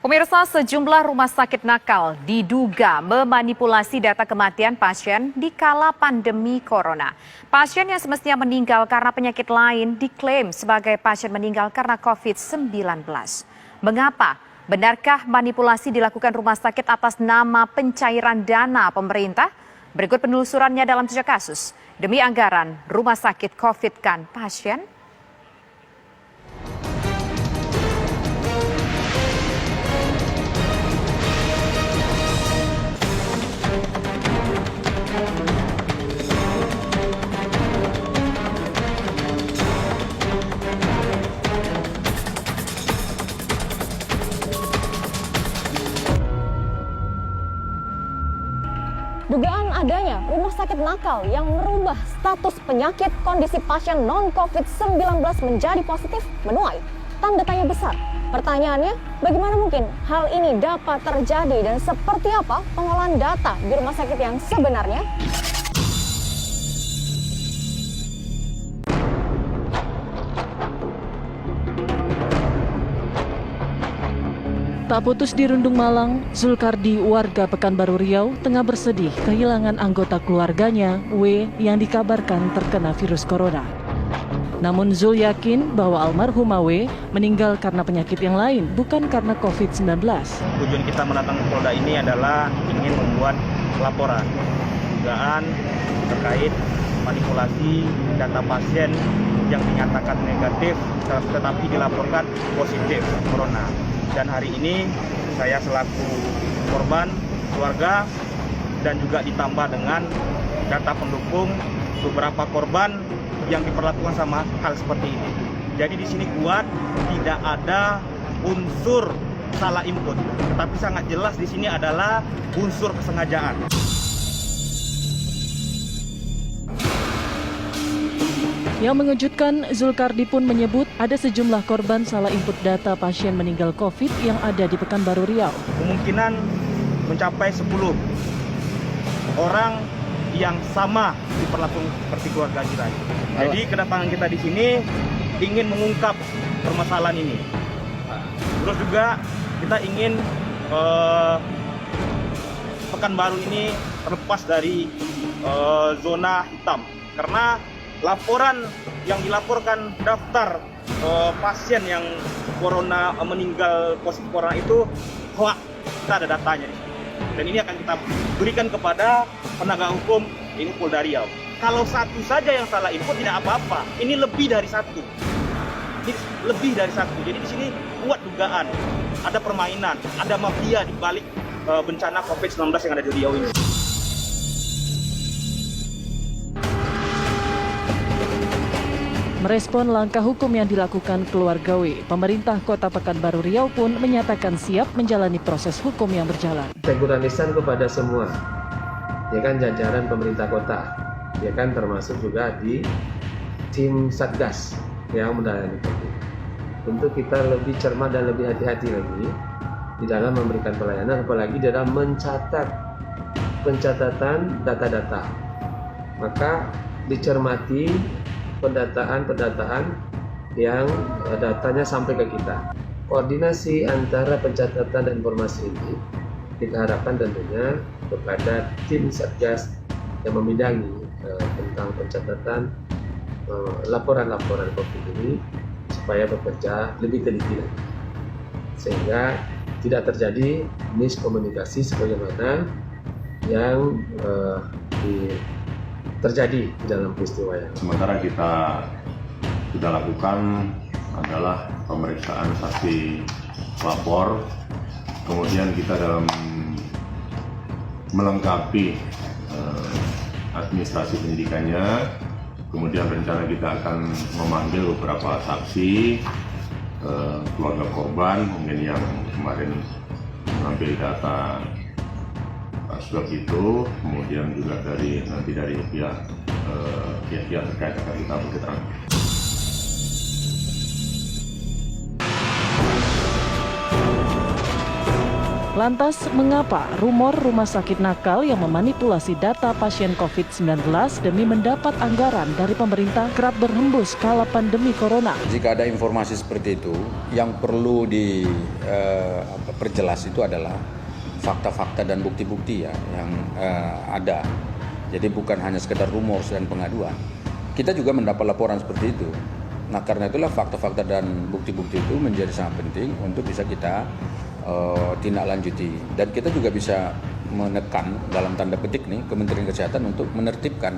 Pemirsa, sejumlah rumah sakit nakal diduga memanipulasi data kematian pasien di kala pandemi corona. Pasien yang semestinya meninggal karena penyakit lain diklaim sebagai pasien meninggal karena COVID-19. Mengapa? Benarkah manipulasi dilakukan rumah sakit atas nama pencairan dana pemerintah? Berikut penelusurannya dalam jejak kasus. Demi anggaran, rumah sakit COVID-kan pasien? Dugaan adanya rumah sakit nakal yang merubah status penyakit kondisi pasien non-COVID-19 menjadi positif menuai tanda tanya besar. Pertanyaannya, bagaimana mungkin hal ini dapat terjadi dan seperti apa pengolahan data di rumah sakit yang sebenarnya? Tak putus di Rundung Malang, Zulkardi warga Pekanbaru Riau tengah bersedih kehilangan anggota keluarganya, W, yang dikabarkan terkena virus corona. Namun Zul yakin bahwa almarhumah W meninggal karena penyakit yang lain, bukan karena COVID-19. Tujuan kita mendatangi Polda ini adalah ingin membuat laporan dugaan terkait manipulasi data pasien yang dinyatakan negatif tetapi dilaporkan positif corona. Dan hari ini saya selaku korban, keluarga, dan juga ditambah dengan data pendukung beberapa korban yang diperlakukan sama hal seperti ini. Jadi di sini kuat tidak ada unsur salah input, tetapi sangat jelas di sini adalah unsur kesengajaan. Yang mengejutkan, Zulkardi pun menyebut ada sejumlah korban salah input data pasien meninggal COVID yang ada di Pekanbaru Riau. Kemungkinan mencapai 10 orang yang sama diperlakukan seperti keluarga kita. Jadi kedatangan kita di sini ingin mengungkap permasalahan ini. Terus juga kita ingin Pekanbaru ini terlepas dari zona hitam, karena laporan yang dilaporkan daftar pasien yang corona meninggal positif corona itu hoax. Kita ada datanya di sini. Dan ini akan kita berikan kepada penegak hukum ini Polda Riau. Kalau satu saja yang salah info tidak apa-apa. Ini lebih dari satu. Ini lebih dari satu. Jadi di sini kuat dugaan ada permainan, ada mafia di balik bencana COVID-19 yang ada di Riau ini. Merespon langkah hukum yang dilakukan keluarga W, pemerintah Kota Pekanbaru Riau pun menyatakan siap menjalani proses hukum yang berjalan. Teguran lisan kepada semua, ya kan, jajaran pemerintah kota, ya kan, termasuk juga di tim Satgas yang menangani COVID. Tentu kita lebih cermat dan lebih hati-hati lagi di dalam memberikan pelayanan, apalagi dalam pencatatan data-data. Maka dicermati pendataan yang datanya sampai ke kita. Koordinasi antara pencatatan dan informasi ini kita harapkan tentunya kepada tim Satgas yang membidangi tentang pencatatan laporan-laporan COVID ini supaya bekerja lebih teliti lagi, sehingga tidak terjadi miskomunikasi sebagaimana yang terjadi di dalam peristiwa yang. Sementara kita sudah lakukan adalah pemeriksaan saksi lapor, kemudian kita dalam melengkapi administrasi penyidikannya, kemudian rencana kita akan memanggil beberapa saksi, keluarga korban, mungkin yang kemarin mengambil data swab itu, kemudian juga dari pihak terkait akan kita berketerangan. Lantas, mengapa rumor rumah sakit nakal yang memanipulasi data pasien COVID-19 demi mendapat anggaran dari pemerintah kerap berhembus kala pandemi corona? Jika ada informasi seperti itu, yang perlu perjelas itu adalah fakta-fakta dan bukti-bukti ya yang ada. Jadi bukan hanya sekedar rumor dan pengaduan. Kita juga mendapat laporan seperti itu. Nah, karena itulah fakta-fakta dan bukti-bukti itu menjadi sangat penting untuk bisa kita tindak lanjuti. Dan kita juga bisa menekan dalam tanda petik nih Kementerian Kesehatan untuk menertibkan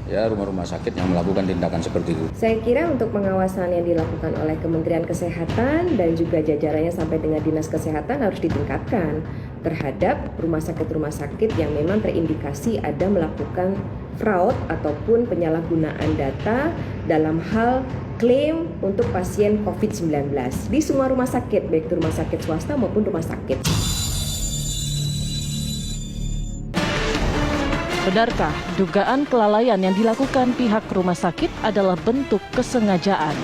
ya rumah-rumah sakit yang melakukan tindakan seperti itu. Saya kira untuk pengawasan yang dilakukan oleh Kementerian Kesehatan dan juga jajarannya sampai dengan Dinas Kesehatan harus ditingkatkan terhadap rumah sakit yang memang terindikasi ada melakukan fraud ataupun penyalahgunaan data dalam hal klaim untuk pasien COVID-19 di semua rumah sakit, baik itu rumah sakit swasta maupun rumah sakit. Benarkah dugaan kelalaian yang dilakukan pihak rumah sakit adalah bentuk kesengajaan?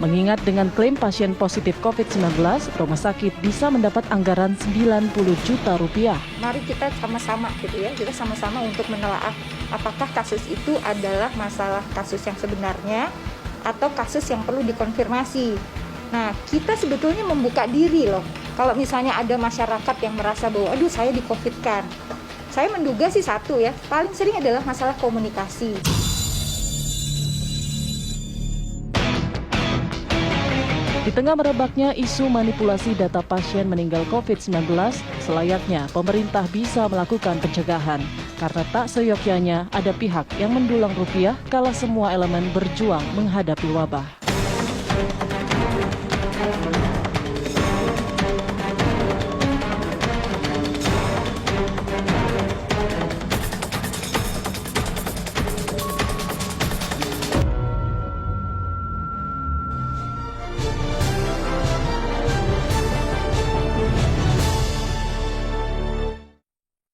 Mengingat dengan klaim pasien positif COVID-19, rumah sakit bisa mendapat anggaran 90 juta rupiah. Mari kita sama-sama gitu ya, kita sama-sama untuk menelaah apakah kasus itu adalah masalah kasus yang sebenarnya atau kasus yang perlu dikonfirmasi. Nah, kita sebetulnya membuka diri loh. Kalau misalnya ada masyarakat yang merasa bahwa aduh saya di-COVID-kan. Saya menduga sih satu ya, paling sering adalah masalah komunikasi. Di tengah merebaknya isu manipulasi data pasien meninggal COVID-19, selayaknya pemerintah bisa melakukan pencegahan. Karena tak seyogyanya ada pihak yang mendulang rupiah kala semua elemen berjuang menghadapi wabah.